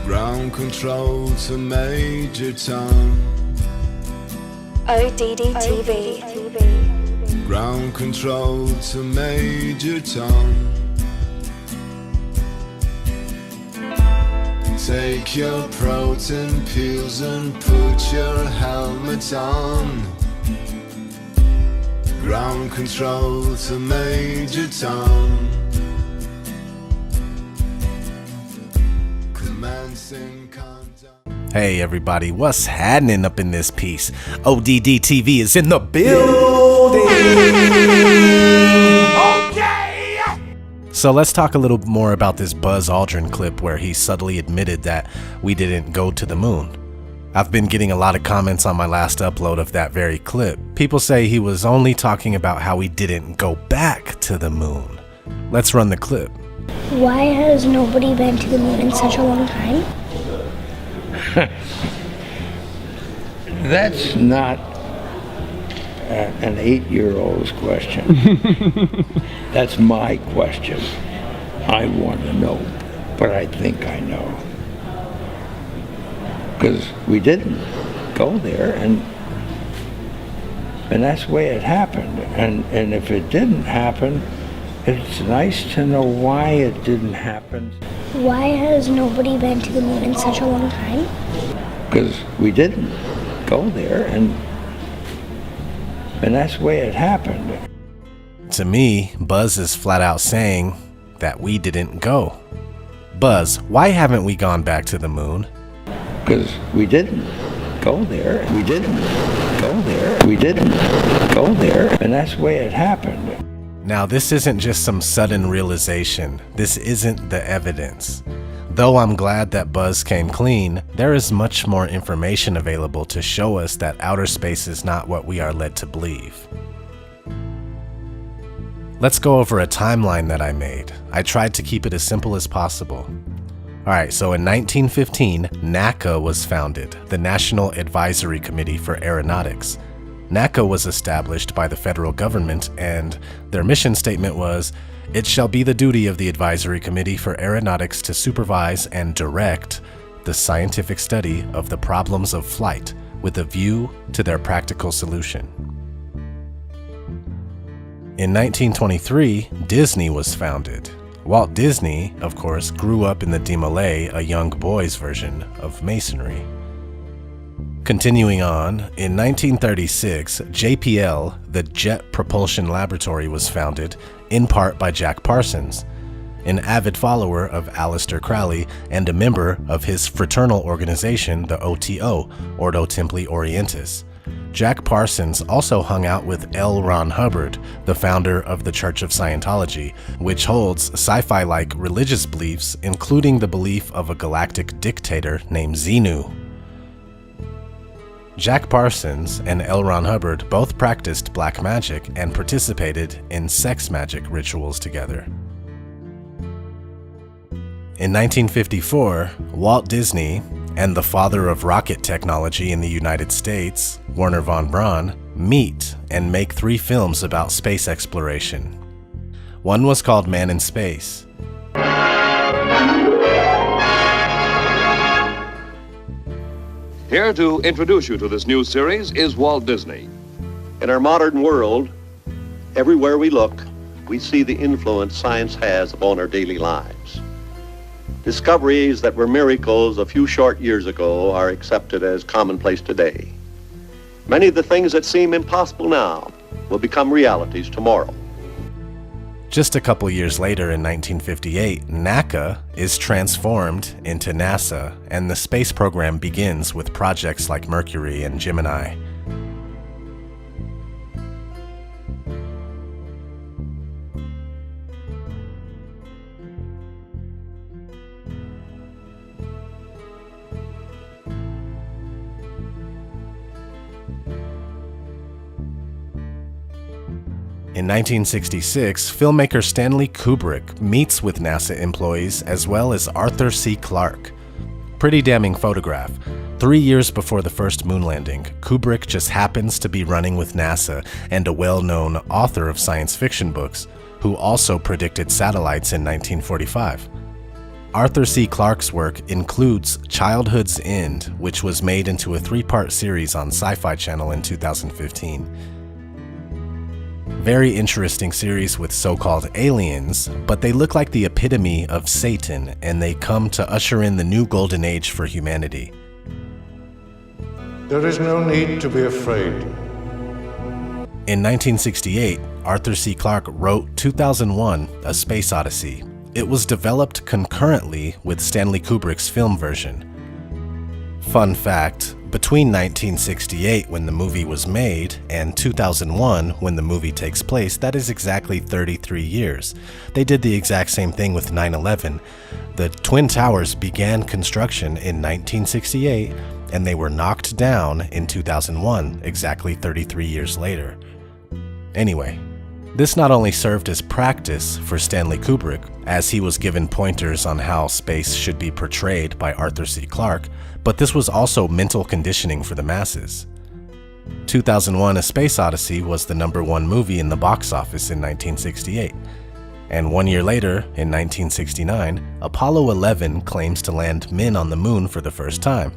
Ground control to Major Tom. ODD TV. Ground control to Major Tom. Take your protein pills and put your helmet on. Ground control to Major Tom. Commencing countdown. Hey everybody, what's happening up in this piece? ODD TV is in the building! Okay! So let's talk a little more about this Buzz Aldrin clip where he subtly admitted that we didn't go to the moon. I've been getting a lot of comments on my last upload of that very clip. People say he was only talking about how we didn't go back to the moon. Let's run the clip. Why has nobody been to the moon in such a long time? That's not an 8-year-old's question. That's my question. I want to know, but I think I know. Because we didn't go there, and that's the way it happened. And if it didn't happen, it's nice to know why it didn't happen. Why has nobody been to the moon in such a long time? Because we didn't go there, and that's the way it happened. To me, Buzz is flat out saying that we didn't go. Buzz, why haven't we gone back to the moon? Because we didn't go there, we didn't go there, we didn't go there, and that's the way it happened. Now, this isn't just some sudden realization. This isn't the evidence. Though I'm glad that Buzz came clean, there is much more information available to show us that outer space is not what we are led to believe. Let's go over a timeline that I made. I tried to keep it as simple as possible. Alright, so in 1915, NACA was founded, the National Advisory Committee for Aeronautics. NACA was established by the federal government, and their mission statement was, "It shall be the duty of the Advisory Committee for Aeronautics to supervise and direct the scientific study of the problems of flight with a view to their practical solution." In 1923, Disney was founded. Walt Disney, of course, grew up in the Demolay, a young boy's version of Masonry. Continuing on, in 1936, JPL, the Jet Propulsion Laboratory, was founded, in part by Jack Parsons, an avid follower of Aleister Crowley and a member of his fraternal organization, the OTO, Ordo Templi Orientis. Jack Parsons also hung out with L. Ron Hubbard, the founder of the Church of Scientology, which holds sci-fi-like religious beliefs, including the belief of a galactic dictator named Xenu. Jack Parsons and L. Ron Hubbard both practiced black magic and participated in sex magic rituals together. In 1954, Walt Disney and the father of rocket technology in the United States, Wernher von Braun, meet and make 3 films about space exploration. One was called Man in Space. Here to introduce you to this new series is Walt Disney. In our modern world, everywhere we look, we see the influence science has upon our daily lives. Discoveries that were miracles a few short years ago are accepted as commonplace today. Many of the things that seem impossible now will become realities tomorrow. Just a couple years later, in 1958, NACA is transformed into NASA, and the space program begins with projects like Mercury and Gemini. In 1966, filmmaker Stanley Kubrick meets with NASA employees as well as Arthur C. Clarke. Pretty damning photograph. 3 years before the first moon landing, Kubrick just happens to be running with NASA and a well-known author of science fiction books, who also predicted satellites in 1945. Arthur C. Clarke's work includes Childhood's End, which was made into a 3-part series on Sci-Fi Channel in 2015. Very interesting series with so-called aliens, but they look like the epitome of Satan, and they come to usher in the new golden age for humanity. There is no need to be afraid. In 1968, Arthur C. Clarke wrote 2001: A Space Odyssey. It was developed concurrently with Stanley Kubrick's film version. Fun fact, between 1968, when the movie was made, and 2001, when the movie takes place, that is exactly 33 years. They did the exact same thing with 9/11. The Twin Towers began construction in 1968, and they were knocked down in 2001, exactly 33 years later. Anyway, this not only served as practice for Stanley Kubrick, as he was given pointers on how space should be portrayed by Arthur C. Clarke, but this was also mental conditioning for the masses. 2001: A Space Odyssey was the #1 movie in the box office in 1968. And 1 year later, in 1969, Apollo 11 claims to land men on the moon for the first time.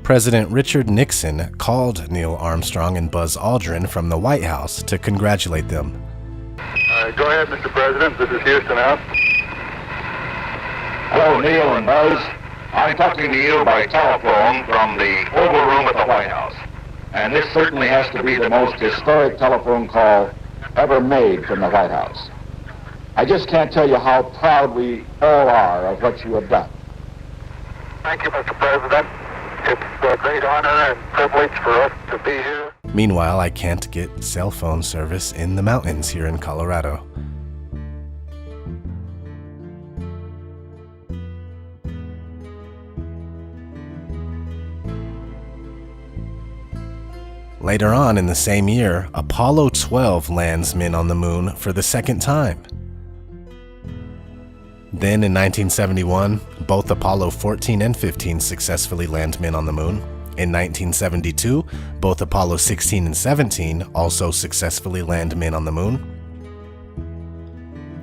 President Richard Nixon called Neil Armstrong and Buzz Aldrin from the White House to congratulate them. Go ahead, Mr. President. This is Houston out. Hello, Neil and Buzz. I'm talking to you by telephone from the Oval Room at the White House. And this certainly has to be the most historic telephone call ever made from the White House. I just can't tell you how proud we all are of what you have done. Thank you, Mr. President. It's a great honor and privilege for us to be here. Meanwhile, I can't get cell phone service in the mountains here in Colorado. Later on in the same year, Apollo 12 lands men on the moon for the second time. Then in 1971, both Apollo 14 and 15 successfully land men on the moon. In 1972, both Apollo 16 and 17 also successfully land men on the moon.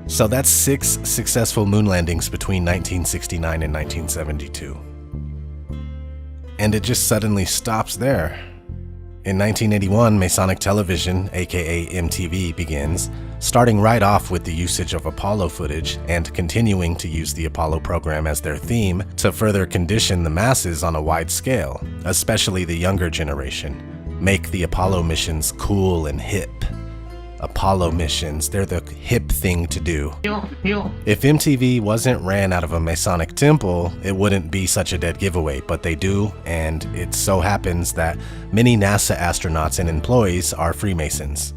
So that's 6 successful moon landings between 1969 and 1972. And it just suddenly stops there. In 1981, Masonic television, aka MTV, begins, starting right off with the usage of Apollo footage and continuing to use the Apollo program as their theme to further condition the masses on a wide scale, especially the younger generation. Make the Apollo missions cool and hip. Apollo missions, they're the hip thing to do. If MTV wasn't ran out of a Masonic temple, it wouldn't be such a dead giveaway, but they do, and it so happens that many NASA astronauts and employees are Freemasons.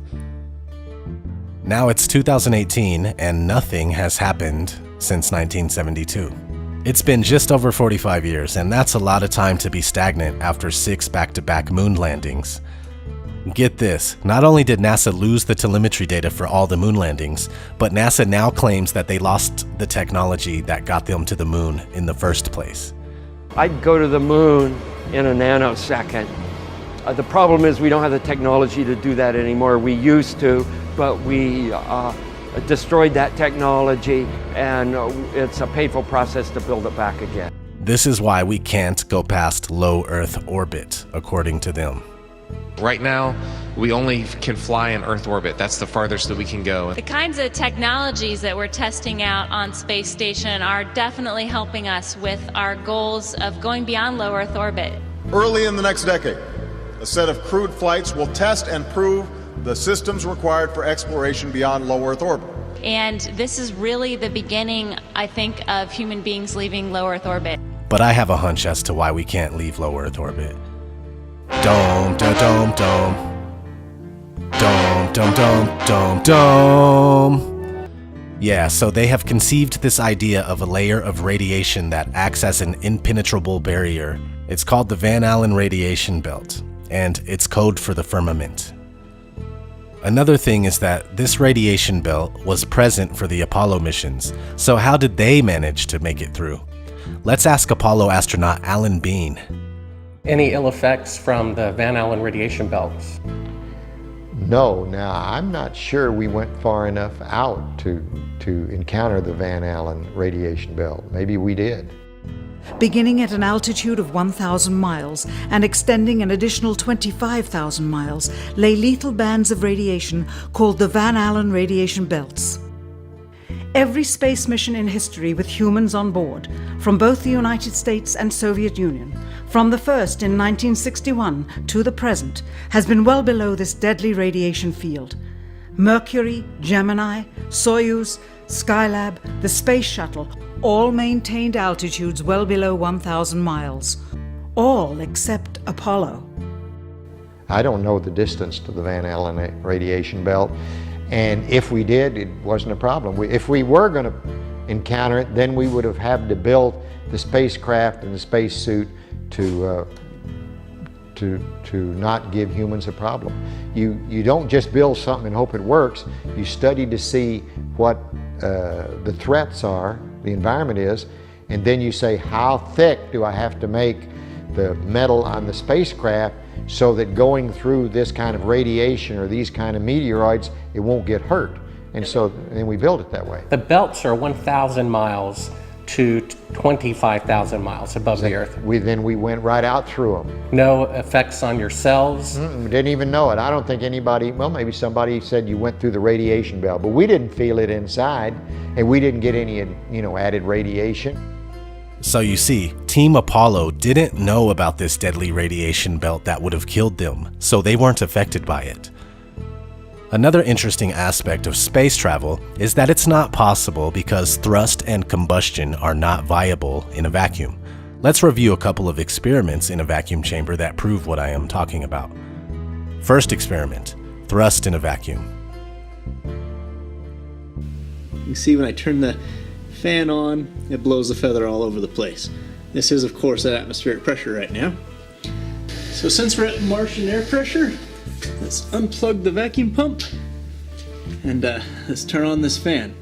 Now it's 2018, and nothing has happened since 1972. It's been just over 45 years, and that's a lot of time to be stagnant after 6 back-to-back moon landings. Get this, not only did NASA lose the telemetry data for all the moon landings, but NASA now claims that they lost the technology that got them to the moon in the first place. I'd go to the moon in a nanosecond. The problem is we don't have the technology to do that anymore. We used to, but we destroyed that technology, and it's a painful process to build it back again. This is why we can't go past low Earth orbit, according to them. Right now, we only can fly in Earth orbit. That's the farthest that we can go. The kinds of technologies that we're testing out on Space Station are definitely helping us with our goals of going beyond low Earth orbit. Early in the next decade, a set of crewed flights will test and prove the systems required for exploration beyond low Earth orbit. And this is really the beginning, I think, of human beings leaving low Earth orbit. But I have a hunch as to why we can't leave low Earth orbit. Dome, dome, dome, dome. Dome, dome, dome, dome, dome. Yeah, so they have conceived this idea of a layer of radiation that acts as an impenetrable barrier. It's called the Van Allen radiation belt, and it's code for the firmament. Another thing is that this radiation belt was present for the Apollo missions, so how did they manage to make it through? Let's ask Apollo astronaut Alan Bean. Any ill effects from the Van Allen radiation belts? No. Now, I'm not sure we went far enough out to encounter the Van Allen radiation belt. Maybe we did. Beginning at an altitude of 1,000 miles and extending an additional 25,000 miles, lay lethal bands of radiation called the Van Allen radiation belts. Every space mission in history with humans on board, from both the United States and Soviet Union, from the first in 1961 to the present, has been well below this deadly radiation field. Mercury, Gemini, Soyuz, Skylab, the Space Shuttle, all maintained altitudes well below 1,000 miles. All except Apollo. I don't know the distance to the Van Allen radiation belt, and if we did, it wasn't a problem. If we were going to encounter it, then we would have had to build the spacecraft and the spacesuit to not give humans a problem. You don't just build something and hope it works. You study to see what the threats are, the environment is, and then you say, how thick do I have to make the metal on the spacecraft so that going through this kind of radiation or these kind of meteoroids, it won't get hurt. And so then we build it that way. The belts are 1,000 miles to 25,000 miles above the Earth. Then we went right out through them. No effects on your cells? Didn't even know it. I don't think anybody, well, maybe somebody said you went through the radiation belt, but we didn't feel it inside, and we didn't get any, added radiation. So you see, Team Apollo didn't know about this deadly radiation belt that would have killed them, so they weren't affected by it. Another interesting aspect of space travel is that it's not possible because thrust and combustion are not viable in a vacuum. Let's review a couple of experiments in a vacuum chamber that prove what I am talking about. First experiment, thrust in a vacuum. You see when I turn the fan on, it blows the feather all over the place. This is, of course, at atmospheric pressure right now. So since we're at Martian air pressure, let's unplug the vacuum pump and let's turn on this fan.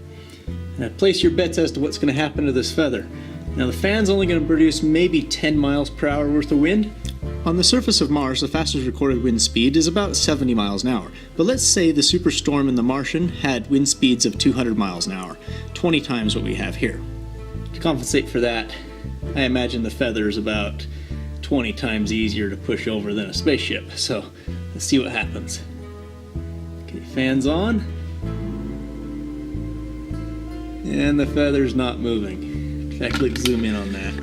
And place your bets as to what's going to happen to this feather. Now the fan's only going to produce maybe 10 miles per hour worth of wind. On the surface of Mars, the fastest recorded wind speed is about 70 miles an hour. But let's say the superstorm in the Martian had wind speeds of 200 miles an hour, 20 times what we have here. To compensate for that, I imagine the feather is about 20 times easier to push over than a spaceship. So let's see what happens. Okay, fans on. And the feather's not moving. In fact, let's zoom in on that.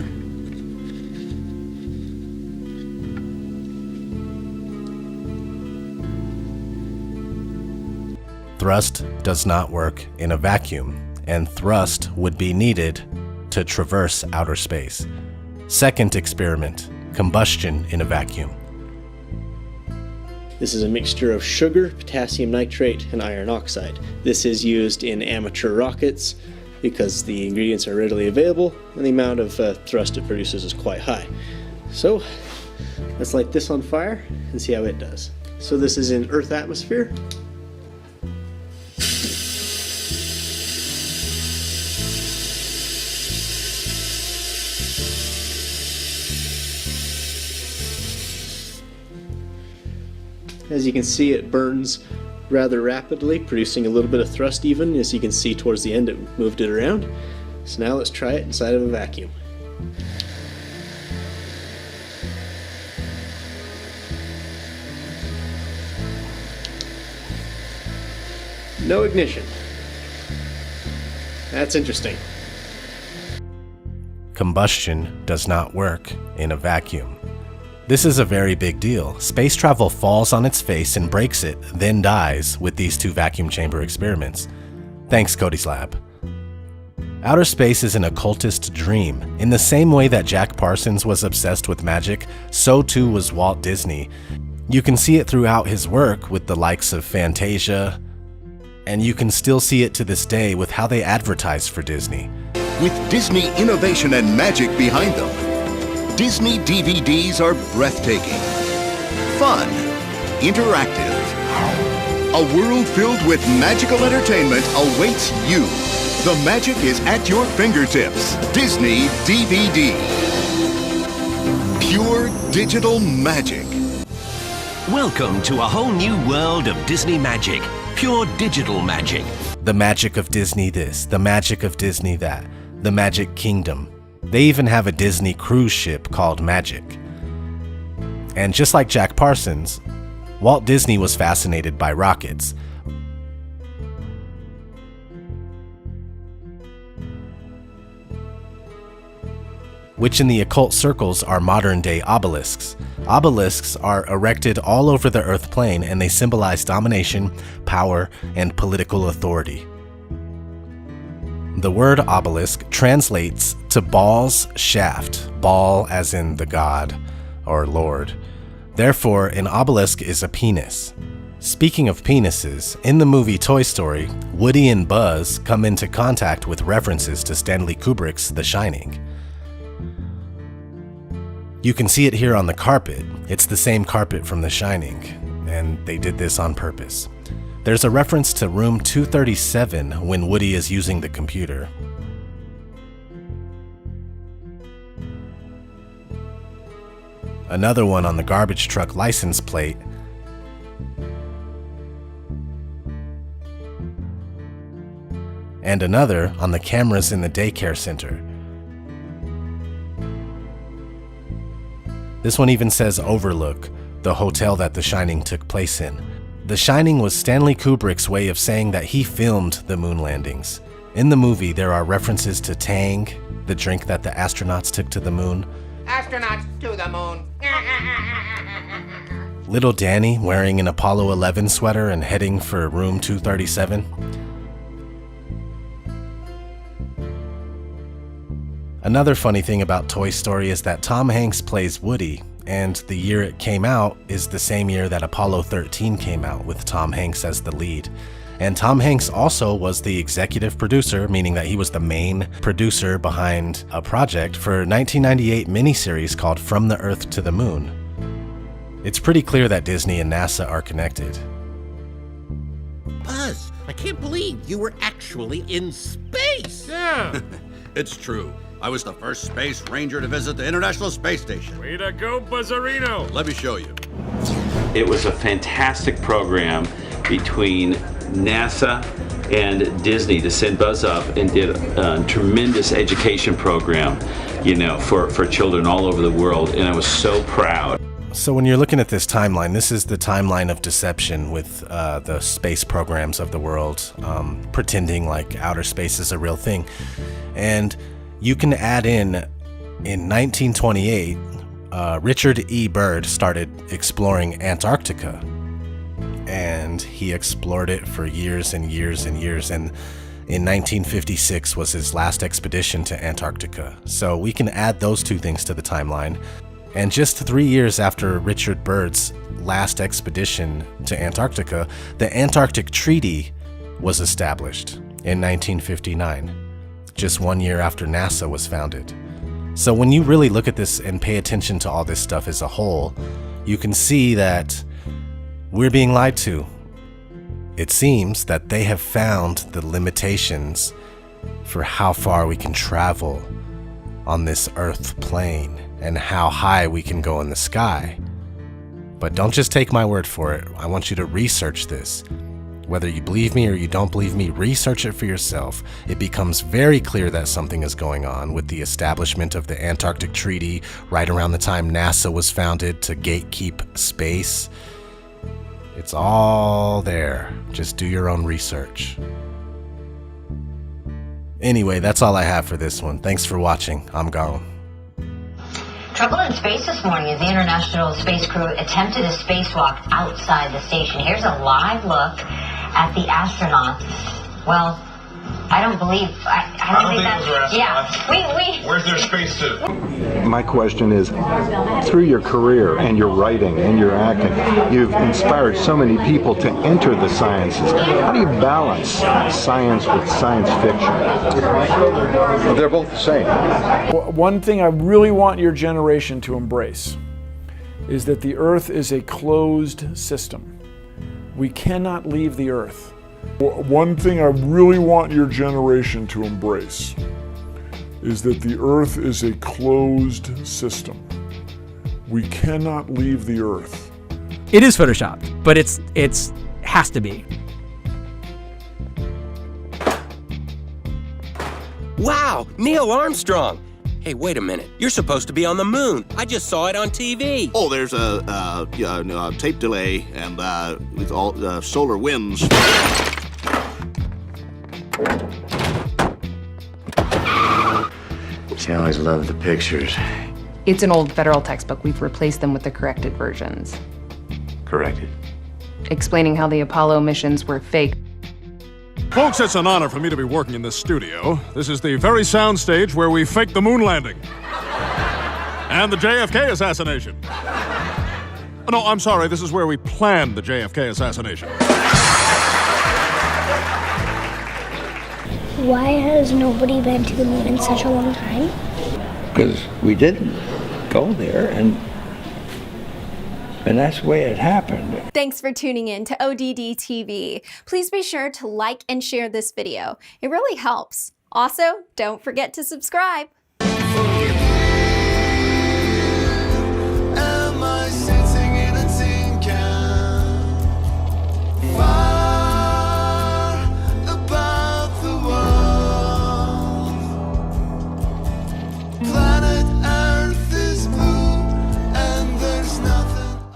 Thrust does not work in a vacuum, and thrust would be needed to traverse outer space. Second experiment, combustion in a vacuum. This is a mixture of sugar, potassium nitrate, and iron oxide. This is used in amateur rockets because the ingredients are readily available and the amount of thrust it produces is quite high. So let's light this on fire and see how it does. So this is in Earth atmosphere. As you can see, it burns rather rapidly, producing a little bit of thrust even. As you can see towards the end, it moved it around. So now let's try it inside of a vacuum. No ignition. That's interesting. Combustion does not work in a vacuum. This is a very big deal. Space travel falls on its face and breaks it, then dies with these two vacuum chamber experiments. Thanks, Cody's Lab. Outer space is an occultist dream. In the same way that Jack Parsons was obsessed with magic, so too was Walt Disney. You can see it throughout his work with the likes of Fantasia, and you can still see it to this day with how they advertise for Disney. With Disney innovation and magic behind them, Disney DVDs are breathtaking, fun, interactive. A world filled with magical entertainment awaits you. The magic is at your fingertips. Disney DVD. Pure digital magic. Welcome to a whole new world of Disney magic. Pure digital magic. The magic of Disney this, the magic of Disney that, the Magic Kingdom. They even have a Disney cruise ship called Magic. And just like Jack Parsons, Walt Disney was fascinated by rockets. Which in the occult circles are modern-day obelisks. Obelisks are erected all over the Earth plane, and they symbolize domination, power, and political authority. The word obelisk translates to Baal's shaft, Baal as in the god or lord. Therefore, an obelisk is a penis. Speaking of penises, in the movie Toy Story, Woody and Buzz come into contact with references to Stanley Kubrick's The Shining. You can see it here on the carpet. It's the same carpet from The Shining, and they did this on purpose. There's a reference to room 237 when Woody is using the computer. Another one on the garbage truck license plate. And another on the cameras in the daycare center. This one even says Overlook, the hotel that The Shining took place in. The Shining was Stanley Kubrick's way of saying that he filmed the moon landings. In the movie, there are references to Tang, the drink that the astronauts took to the moon. Astronauts to the moon. Little Danny wearing an Apollo 11 sweater and heading for room 237. Another funny thing about Toy Story is that Tom Hanks plays Woody, and the year it came out is the same year that Apollo 13 came out, with Tom Hanks as the lead. And Tom Hanks also was the executive producer, meaning that he was the main producer behind a project for a 1998 miniseries called From the Earth to the Moon. It's pretty clear that Disney and NASA are connected. Buzz, I can't believe you were actually in space. Yeah, it's true. I was the first space ranger to visit the International Space Station. Way to go, Buzzarino! Let me show you. It was a fantastic program between NASA and Disney to send Buzz up and did a tremendous education program, you know, for children all over the world, and I was so proud. So when you're looking at this timeline, this is the timeline of deception with the space programs of the world, pretending like outer space is a real thing. And you can add in 1928, Richard E. Byrd started exploring Antarctica. And he explored it for years and years and years. And in 1956 was his last expedition to Antarctica. So we can add those two things to the timeline. And just 3 years after Richard Byrd's last expedition to Antarctica, the Antarctic Treaty was established in 1959, just 1 year after NASA was founded. So when you really look at this and pay attention to all this stuff as a whole, you can see that we're being lied to. It seems that they have found the limitations for how far we can travel on this Earth plane and how high we can go in the sky. But don't just take my word for it. I want you to research this. Whether you believe me or you don't believe me, research it for yourself. It becomes very clear that something is going on with the establishment of the Antarctic Treaty right around the time NASA was founded to gatekeep space. It's all there. Just do your own research. Anyway, that's all I have for this one. Thanks for watching. I'm Garland. Trouble in space this morning as the International Space Crew attempted a spacewalk outside the station. Here's a live look at the astronauts. Well, I don't believe... I don't think those are astronauts. Yeah, Where's their spacesuit? My question is, through your career and your writing and your acting, you've inspired so many people to enter the sciences. How do you balance science with science fiction? They're both the same. One thing I really want your generation to embrace is that the Earth is a closed system. We cannot leave the Earth. One thing I really want your generation to embrace is that the Earth is a closed system. We cannot leave the Earth. It is photoshopped, but it's has to be. Wow, Neil Armstrong. Hey, wait a minute. You're supposed to be on the moon. I just saw it on TV. Oh, there's a tape delay and with all solar winds. She always loved the pictures. It's an old federal textbook. We've replaced them with the corrected versions. Corrected. Explaining how the Apollo missions were fake. Folks, it's an honor for me to be working in this studio. This is the very sound stage where we faked the moon landing. And the JFK assassination. No, I'm sorry, this is where we planned the JFK assassination. Why has nobody been to the moon in such a long time? Because we didn't go there, and that's the way it happened. Thanks for tuning in to ODD TV. Please be sure to like and share this video. It really helps. Also, don't forget to subscribe.